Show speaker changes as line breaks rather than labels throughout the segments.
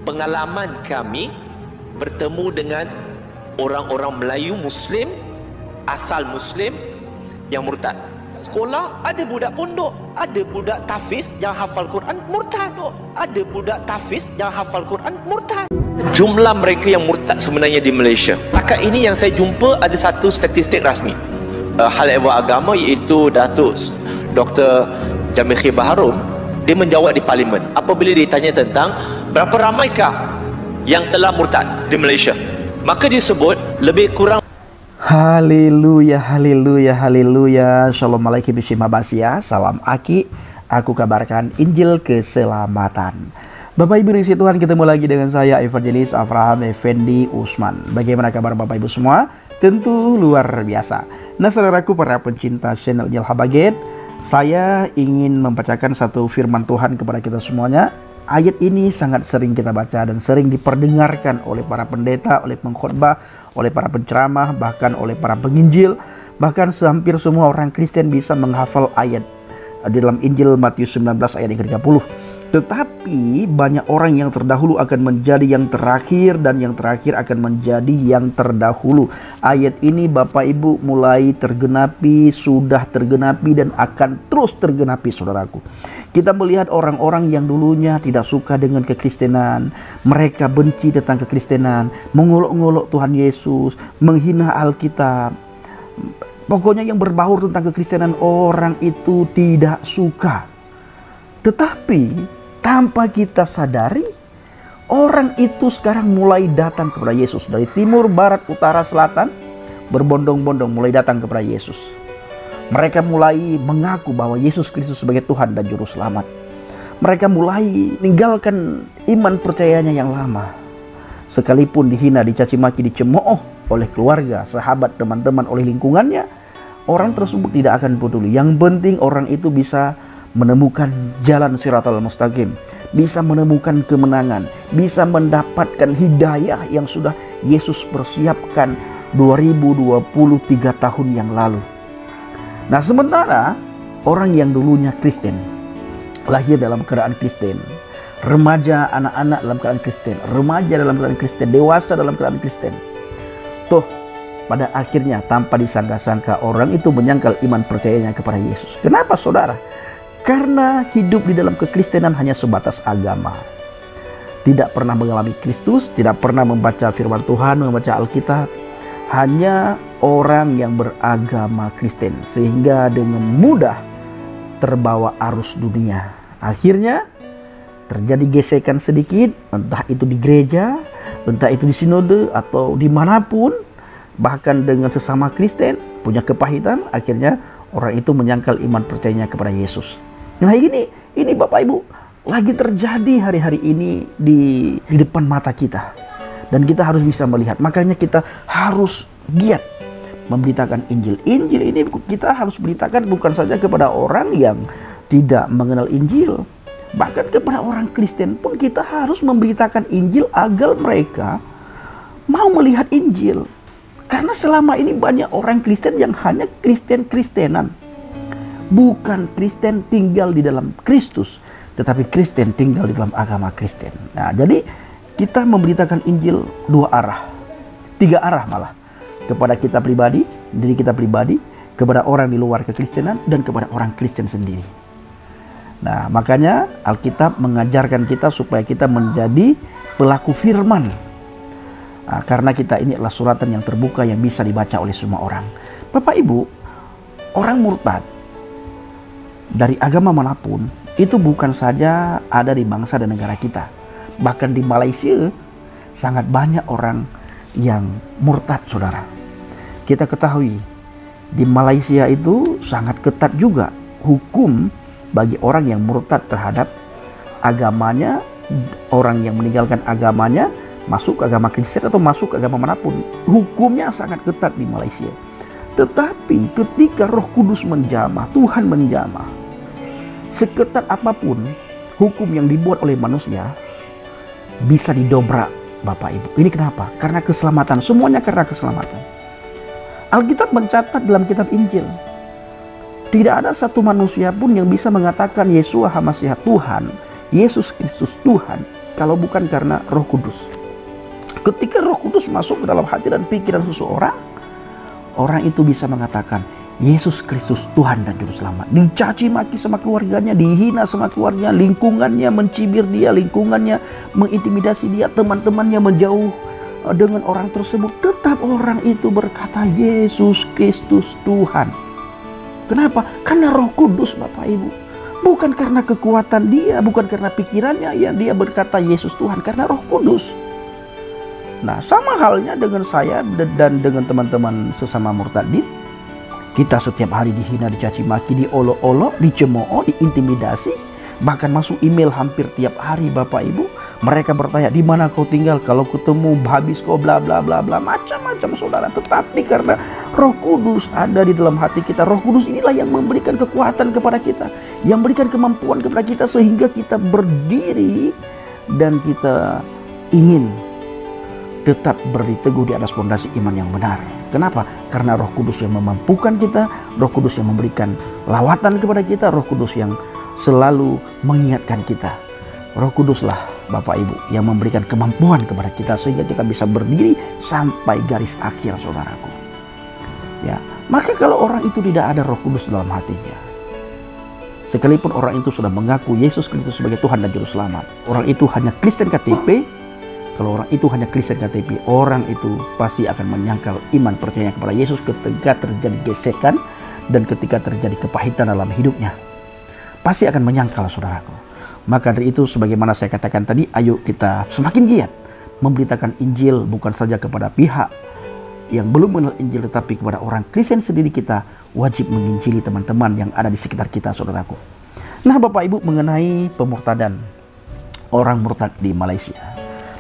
pengalaman kami bertemu dengan orang-orang Melayu Muslim, asal Muslim yang murtad. Sekolah ada budak pondok, ada budak tafiz yang hafal Quran murtad, ada budak tafiz yang hafal Quran murtad. Jumlah mereka yang murtad sebenarnya di Malaysia, setakat ini yang saya jumpa ada satu statistik rasmi Hal Ehwal Agama, iaitu Datuk Dr. Jamil Khir Baharom. Dia menjawab di Parlimen apabila ditanya tentang berapa ramaikah yang telah murtad di Malaysia, maka dia sebut lebih kurang.
Haleluya, haleluya, haleluya. Shalom alaikum bismillah. Salam aki. Aku kabarkan Injil keselamatan. Bapak Ibu di Tuhan, ketemu lagi dengan saya Evangelis Avraham Effendi Usman. Bagaimana kabar Bapak Ibu semua? Tentu luar biasa. Nah, saudaraku para pencinta channel Injil Habaget, saya ingin membacakan satu firman Tuhan kepada kita semuanya. Ayat ini sangat sering kita baca dan sering diperdengarkan oleh para pendeta, oleh pengkhotbah, oleh para penceramah, bahkan oleh para penginjil. Bahkan hampir semua orang Kristen bisa menghafal ayat di dalam Injil Matius 19 ayat yang ke-30. Tetapi banyak orang yang terdahulu akan menjadi yang terakhir, dan yang terakhir akan menjadi yang terdahulu. Ayat ini Bapak Ibu mulai tergenapi, sudah tergenapi, dan akan terus tergenapi, saudaraku. Kita melihat orang-orang yang dulunya tidak suka dengan kekristenan, mereka benci tentang kekristenan, mengolok-olok Tuhan Yesus, menghina Alkitab. Pokoknya yang berbaur tentang kekristenan orang itu tidak suka. Tetapi tanpa kita sadari, orang itu sekarang mulai datang kepada Yesus. Dari timur, barat, utara, selatan, berbondong-bondong mulai datang kepada Yesus. Mereka mulai mengaku bahwa Yesus Kristus sebagai Tuhan dan Juru Selamat. Mereka mulai meninggalkan iman percayanya yang lama. Sekalipun dihina, dicaci maki, dicemooh oleh keluarga, sahabat, teman-teman, oleh lingkungannya, orang tersebut tidak akan peduli. Yang penting orang itu bisa menemukan jalan Shiratal Mustaqim, bisa menemukan kemenangan, bisa mendapatkan hidayah yang sudah Yesus persiapkan 2023 tahun yang lalu. Nah, sementara orang yang dulunya Kristen, lahir dalam keadaan Kristen, remaja, anak-anak dalam keadaan Kristen, remaja dalam keadaan Kristen, dewasa dalam keadaan Kristen, toh pada akhirnya tanpa disangka-sangka orang itu menyangkal iman percayanya kepada Yesus. Kenapa saudara? Karena hidup di dalam kekristenan hanya sebatas agama. Tidak pernah mengalami Kristus, tidak pernah membaca firman Tuhan, membaca Alkitab. Hanya orang yang beragama Kristen, sehingga dengan mudah terbawa arus dunia. Akhirnya terjadi gesekan sedikit, entah itu di gereja, entah itu di sinode, atau dimanapun. Bahkan dengan sesama Kristen punya kepahitan, akhirnya orang itu menyangkal iman percayanya kepada Yesus. Nah, ini Bapak Ibu lagi terjadi hari-hari ini di depan mata kita. Dan kita harus bisa melihat. Makanya kita harus giat memberitakan Injil. Injil ini kita harus beritakan bukan saja kepada orang yang tidak mengenal Injil. Bahkan kepada orang Kristen pun kita harus memberitakan Injil agar mereka mau melihat Injil. Karena selama ini banyak orang Kristen yang hanya Kristen-Kristenan. Bukan Kristen tinggal di dalam Kristus, tetapi Kristen tinggal di dalam agama Kristen. Nah, jadi kita memberitakan Injil dua arah, tiga arah malah. Kepada kita pribadi, diri kita pribadi, kepada orang di luar kekristenan, dan kepada orang Kristen sendiri. Nah, makanya Alkitab mengajarkan kita supaya kita menjadi pelaku firman. Nah, karena kita ini adalah suratan yang terbuka yang bisa dibaca oleh semua orang. Bapak Ibu, orang murtad dari agama manapun itu bukan saja ada di bangsa dan negara kita. Bahkan di Malaysia sangat banyak orang yang murtad, saudara. Kita ketahui di Malaysia itu sangat ketat juga hukum bagi orang yang murtad terhadap agamanya. Orang yang meninggalkan agamanya, masuk ke agama Kristen atau masuk ke agama manapun, hukumnya sangat ketat di Malaysia. Tetapi ketika Roh Kudus menjamah, Tuhan menjamah, seketat apapun hukum yang dibuat oleh manusia bisa didobrak, Bapak Ibu. Ini kenapa? Karena keselamatan. Semuanya karena keselamatan. Alkitab mencatat dalam kitab Injil, tidak ada satu manusia pun yang bisa mengatakan Yeshua HaMashiach Tuhan, Yesus Kristus Tuhan, kalau bukan karena Roh Kudus. Ketika Roh Kudus masuk ke dalam hati dan pikiran seseorang, orang itu bisa mengatakan Yesus Kristus Tuhan dan Juru Selamat. Dicaci maki sama keluarganya, dihina sama keluarganya, lingkungannya mencibir dia, lingkungannya mengintimidasi dia, teman-temannya menjauh dengan orang tersebut. Tetap orang itu berkata Yesus Kristus Tuhan. Kenapa? Karena Roh Kudus, Bapak Ibu. Bukan karena kekuatan dia, bukan karena pikirannya yang dia berkata Yesus Tuhan, karena Roh Kudus. Nah, sama halnya dengan saya dan dengan teman-teman sesama murtadin. Kita setiap hari dihina, dicaci maki, diolok-olok, dicemooh, diintimidasi, bahkan masuk email hampir tiap hari, Bapak Ibu. Mereka bertanya, di mana kau tinggal? Kalau ketemu habis kau bla bla bla bla, macam-macam saudara. Tetapi karena Roh Kudus ada di dalam hati kita, Roh Kudus inilah yang memberikan kekuatan kepada kita, yang memberikan kemampuan kepada kita sehingga kita berdiri dan kita ingin tetap berdiri teguh di atas fondasi iman yang benar. Kenapa? Karena Roh Kudus yang memampukan kita, Roh Kudus yang memberikan lawatan kepada kita, Roh Kudus yang selalu mengingatkan kita. Roh Kuduslah Bapak Ibu yang memberikan kemampuan kepada kita sehingga kita bisa berdiri sampai garis akhir, saudaraku. Ya, maka kalau orang itu tidak ada Roh Kudus dalam hatinya, sekalipun orang itu sudah mengaku Yesus Kristus sebagai Tuhan dan Juru Selamat, orang itu hanya Kristen KTP. Kalau orang itu hanya Kristen KTP, orang itu pasti akan menyangkal iman percaya kepada Yesus ketika terjadi gesekan dan ketika terjadi kepahitan dalam hidupnya. Pasti akan menyangkal, saudaraku. Maka dari itu, sebagaimana saya katakan tadi, ayo kita semakin giat memberitakan Injil bukan saja kepada pihak yang belum mengenal Injil, tetapi kepada orang Kristen sendiri. Kita wajib menginjili teman-teman yang ada di sekitar kita, saudaraku. Nah, Bapak Ibu, mengenai pemurtadan orang murtad di Malaysia,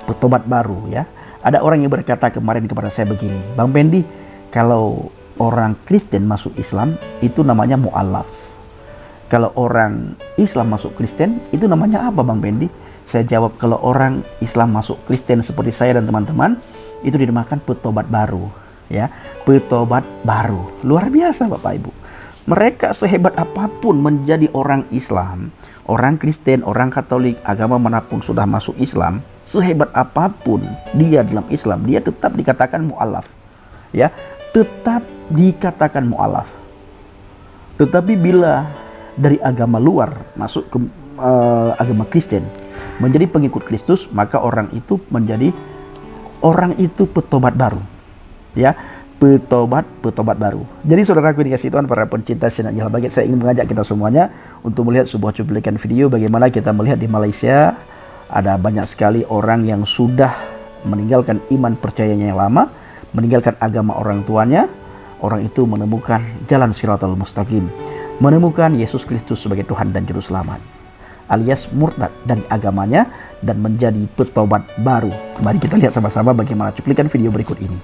bertobat baru ya. Ada orang yang berkata kemarin kepada saya begini, Bang Pendi, kalau orang Kristen masuk Islam itu namanya mu'alaf. Kalau orang Islam masuk Kristen itu namanya apa, Bang Pendi? Saya jawab, kalau orang Islam masuk Kristen seperti saya dan teman-teman, itu dinamakan petobat baru ya. Petobat baru. Luar biasa, Bapak Ibu. Mereka sehebat apapun menjadi orang Islam, orang Kristen, orang Katolik, agama manapun sudah masuk Islam, sehebat apapun dia dalam Islam, dia tetap dikatakan mu'alaf ya, tetap dikatakan mu'alaf. Tetapi bila dari agama luar masuk ke agama Kristen, menjadi pengikut Kristus, maka orang itu petobat baru ya, petobat baru. Jadi saudaraku dikasih Tuhan, para pencinta channel Al Baget, saya ingin mengajak kita semuanya untuk melihat sebuah cuplikan video bagaimana kita melihat di Malaysia ada banyak sekali orang yang sudah meninggalkan iman percayanya yang lama, meninggalkan agama orang tuanya. Orang itu menemukan jalan Shiratal Mustaqim, menemukan Yesus Kristus sebagai Tuhan dan Juru Selamat, alias murtad dari agamanya dan menjadi petobat baru. Mari kita lihat sama-sama bagaimana cuplikan video berikut ini.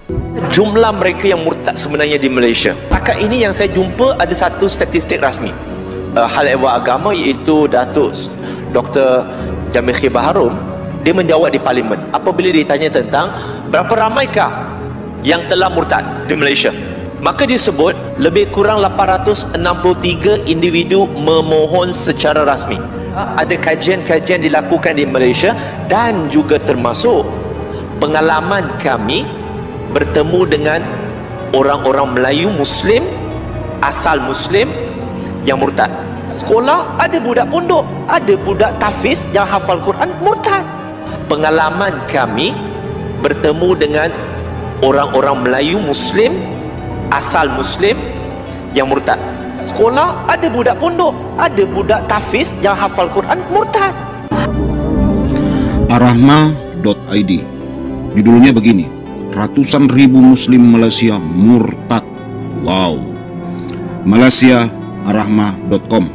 Jumlah mereka yang murtad sebenarnya di Malaysia, setakat ini yang saya jumpa ada satu statistik rasmi hal ehwal agama, iaitu Datuk Dr. Jamil Khibaharum. Dia menjawab di parlimen apabila ditanya tentang berapa ramaikah yang telah murtad di Malaysia, maka dia sebut lebih kurang 863 individu memohon secara rasmi. Ada kajian-kajian dilakukan di Malaysia dan juga termasuk pengalaman kami bertemu dengan orang-orang Melayu Muslim, asal Muslim yang murtad. Sekolah ada budak pondok, ada budak tafiz yang hafal Quran murtad. Pengalaman kami bertemu dengan orang-orang Melayu Muslim, asal Muslim yang murtad. Sekolah ada budak pondok, ada budak tafiz yang hafal Quran murtad.
Arahma.id, judulnya begini, ratusan ribu Muslim Malaysia murtad. Wow. Malaysia, arahma.com.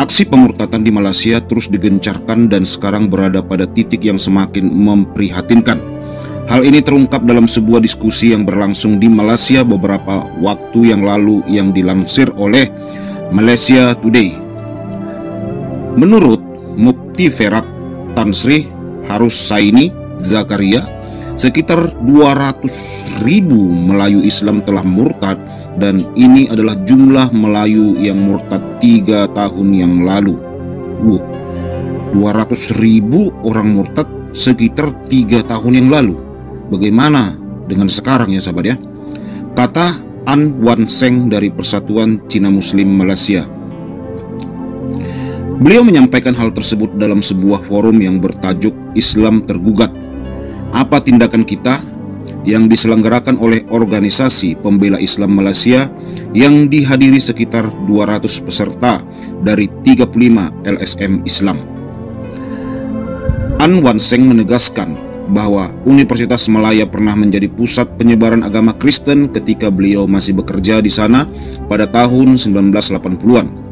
Aksi pemurtadan di Malaysia terus digencarkan dan sekarang berada pada titik yang semakin memprihatinkan. Hal ini terungkap dalam sebuah diskusi yang berlangsung di Malaysia beberapa waktu yang lalu yang dilansir oleh Malaysia Today. Menurut Mufti Perak Tan Sri Harussaini Zakaria, sekitar 200.000 Melayu Islam telah murtad, dan ini adalah jumlah Melayu yang murtad 3 tahun yang lalu. 200.000 orang murtad sekitar 3 tahun yang lalu. Bagaimana dengan sekarang ya sahabat ya? Kata An Wan Seng dari Persatuan Cina Muslim Malaysia. Beliau menyampaikan hal tersebut dalam sebuah forum yang bertajuk Islam Tergugat. Apa tindakan kita, yang diselenggarakan oleh Organisasi Pembela Islam Malaysia yang dihadiri sekitar 200 peserta dari 35 LSM Islam. An Wan Seng menegaskan bahwa Universitas Malaya pernah menjadi pusat penyebaran agama Kristen ketika beliau masih bekerja di sana pada tahun 1980-an.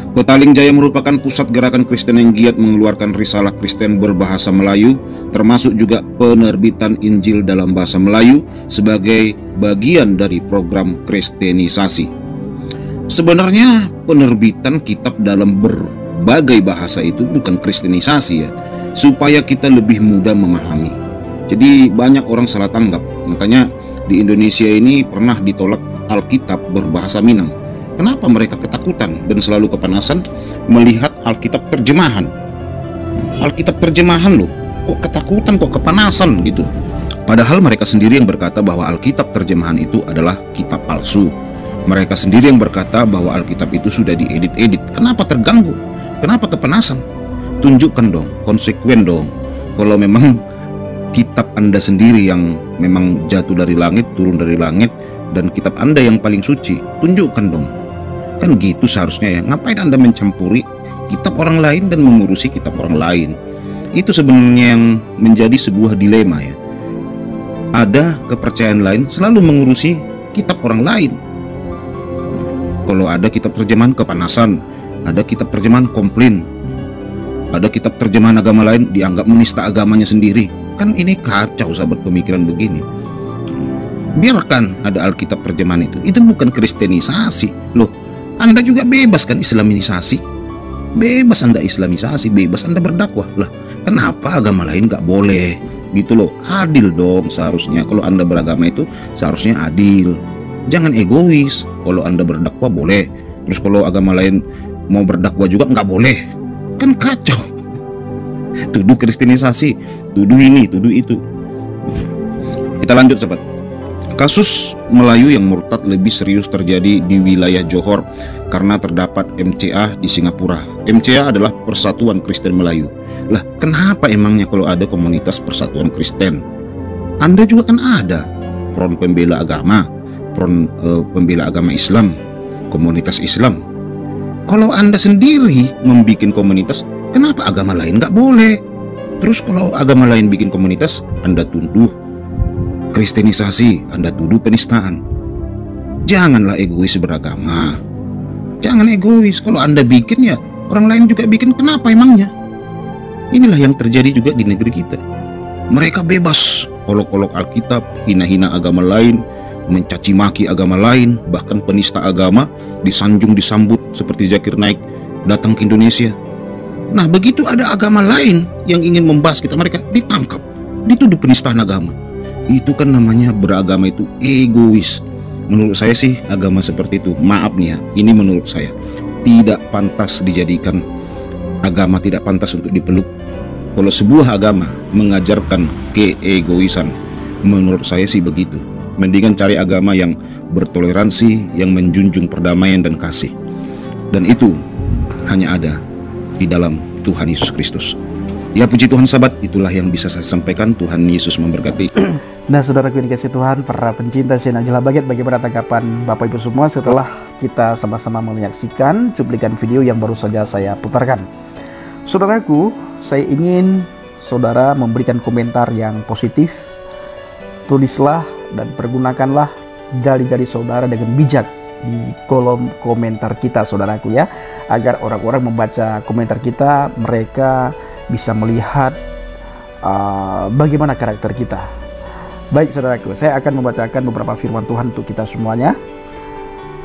Petaling Jaya merupakan pusat gerakan Kristen yang giat mengeluarkan risalah Kristen berbahasa Melayu, termasuk juga penerbitan Injil dalam bahasa Melayu sebagai bagian dari program kristenisasi. Sebenarnya penerbitan kitab dalam berbagai bahasa itu bukan kristenisasi ya, supaya kita lebih mudah memahami. Jadi banyak orang salah tanggap. Makanya di Indonesia ini pernah ditolak Alkitab berbahasa Minang. Kenapa mereka ketakutan dan selalu kepanasan melihat Alkitab terjemahan? Alkitab terjemahan loh, kok ketakutan, kok kepanasan gitu. Padahal mereka sendiri yang berkata bahwa Alkitab terjemahan itu adalah kitab palsu. Mereka sendiri yang berkata bahwa Alkitab itu sudah diedit-edit. Kenapa terganggu? Kenapa kepanasan? Tunjukkan dong, konsekuen dong. Kalau memang kitab Anda sendiri yang memang jatuh dari langit, turun dari langit, dan kitab Anda yang paling suci, tunjukkan dong. Kan gitu seharusnya ya. Ngapain Anda mencampuri kitab orang lain dan mengurusi kitab orang lain? Itu sebenarnya yang menjadi sebuah dilema ya. Ada kepercayaan lain selalu mengurusi kitab orang lain. Kalau ada kitab terjemahan kepanasan, ada kitab terjemahan komplain, ada kitab terjemahan agama lain dianggap menista agamanya sendiri. Kan ini kacau sahabat pemikiran begini. Biarkan ada Alkitab terjemahan itu bukan kristenisasi. Loh, Anda juga bebas kan islamisasi? Bebas Anda islamisasi, bebas Anda berdakwah. Lah, kenapa agama lain gak boleh? Gitu loh, adil dong seharusnya. Kalau Anda beragama itu seharusnya adil. Jangan egois. Kalau Anda berdakwah boleh, terus kalau agama lain mau berdakwah juga nggak boleh. Kan kacau. Tuduh kristenisasi, tuduh ini, tuduh itu. Kita lanjut sahabat. Kasus Melayu yang murtad lebih serius terjadi di wilayah Johor karena terdapat MCA di Singapura. MCA adalah Persatuan Kristen Melayu. Lah, kenapa emangnya kalau ada komunitas Persatuan Kristen? Anda juga kan ada Front Pembela Agama, Front Pembela Agama Islam, komunitas Islam. Kalau Anda sendiri membuat komunitas, kenapa agama lain nggak boleh? Terus kalau agama lain bikin komunitas, Anda tuduh kristenisasi, Anda tuduh penistaan. Janganlah egois beragama. Jangan egois. Kalau Anda bikin ya orang lain juga bikin. Kenapa emangnya? Inilah yang terjadi juga di negeri kita. Mereka bebas olok-olok Alkitab, hina-hina agama lain, mencaci maki agama lain, bahkan penista agama disanjung disambut seperti Zakir Naik datang ke Indonesia. Nah, begitu ada agama lain yang ingin membahas kita, mereka ditangkap, dituduh penistaan agama. Itu kan namanya beragama itu egois. Menurut saya sih agama seperti itu, maaf nih ya, ini menurut saya tidak pantas dijadikan agama, tidak pantas untuk dipeluk. Kalau sebuah agama mengajarkan keegoisan, menurut saya sih begitu. Mendingan cari agama yang bertoleransi, yang menjunjung perdamaian dan kasih. Dan itu hanya ada di dalam Tuhan Yesus Kristus. Ya, puji Tuhan sahabat, itulah yang bisa saya sampaikan. Tuhan Yesus memberkati.
Nah, saudaraku yang dikasihi Tuhan, para pencinta channel Jelah Baget, bagaimana tanggapan Bapak Ibu semua setelah kita sama-sama menyaksikan cuplikan video yang baru saja saya putarkan? Saudaraku, saya ingin saudara memberikan komentar yang positif. Tulislah dan pergunakanlah jari-jari saudara dengan bijak di kolom komentar kita, saudaraku ya, agar orang-orang membaca komentar kita, mereka bisa melihat bagaimana karakter kita. Baik saudaraku, saya akan membacakan beberapa firman Tuhan untuk kita semuanya.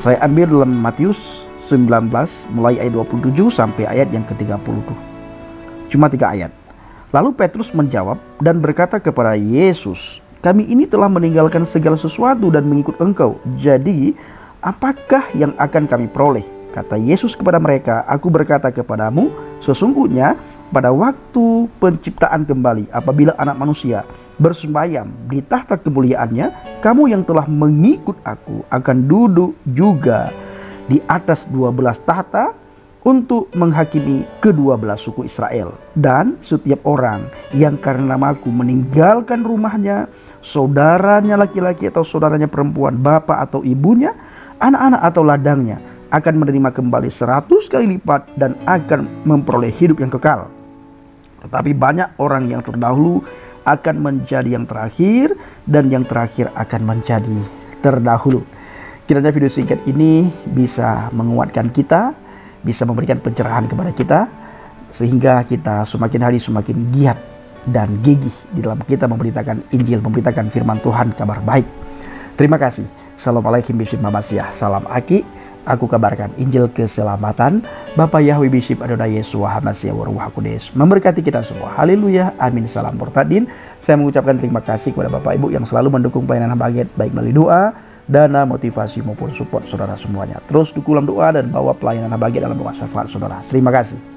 Saya ambil dalam Matius 19 mulai ayat 27 sampai ayat yang ke-30. Cuma 3 ayat. Lalu Petrus menjawab dan berkata kepada Yesus, "Kami ini telah meninggalkan segala sesuatu dan mengikut Engkau. Jadi, apakah yang akan kami peroleh?" Kata Yesus kepada mereka, "Aku berkata kepadamu, sesungguhnya pada waktu penciptaan kembali, apabila anak manusia bersembayam di tahta kemuliaannya, kamu yang telah mengikut aku akan duduk juga di atas 12 tahta untuk menghakimi kedua belah suku Israel. Dan setiap orang yang karena namaku meninggalkan rumahnya, saudaranya laki-laki atau saudaranya perempuan, bapak atau ibunya, anak-anak atau ladangnya, akan menerima kembali 100 kali lipat dan akan memperoleh hidup yang kekal. Tetapi banyak orang yang terdahulu akan menjadi yang terakhir, dan yang terakhir akan menjadi terdahulu. Kiranya video singkat ini bisa menguatkan kita, bisa memberikan pencerahan kepada kita, sehingga kita semakin hari semakin giat dan gigih di dalam kita memberitakan Injil, memberitakan firman Tuhan, kabar baik. Terima kasih. Assalamualaikum warahmatullahi wabarakatuh. Salam Aki. Aku kabarkan Injil keselamatan. Bapak Yahweh Bishop Adonai Yesus Hamasiya Waruh Kudus memberkati kita semua. Haleluya. Amin. Salam Portadin. Saya mengucapkan terima kasih kepada Bapak Ibu yang selalu mendukung pelayanan Habaget, baik melalui doa, dana, motivasi maupun support saudara semuanya. Terus dukung dalam doa dan bawa pelayanan Habaget dalam doa syafaat saudara. Terima kasih.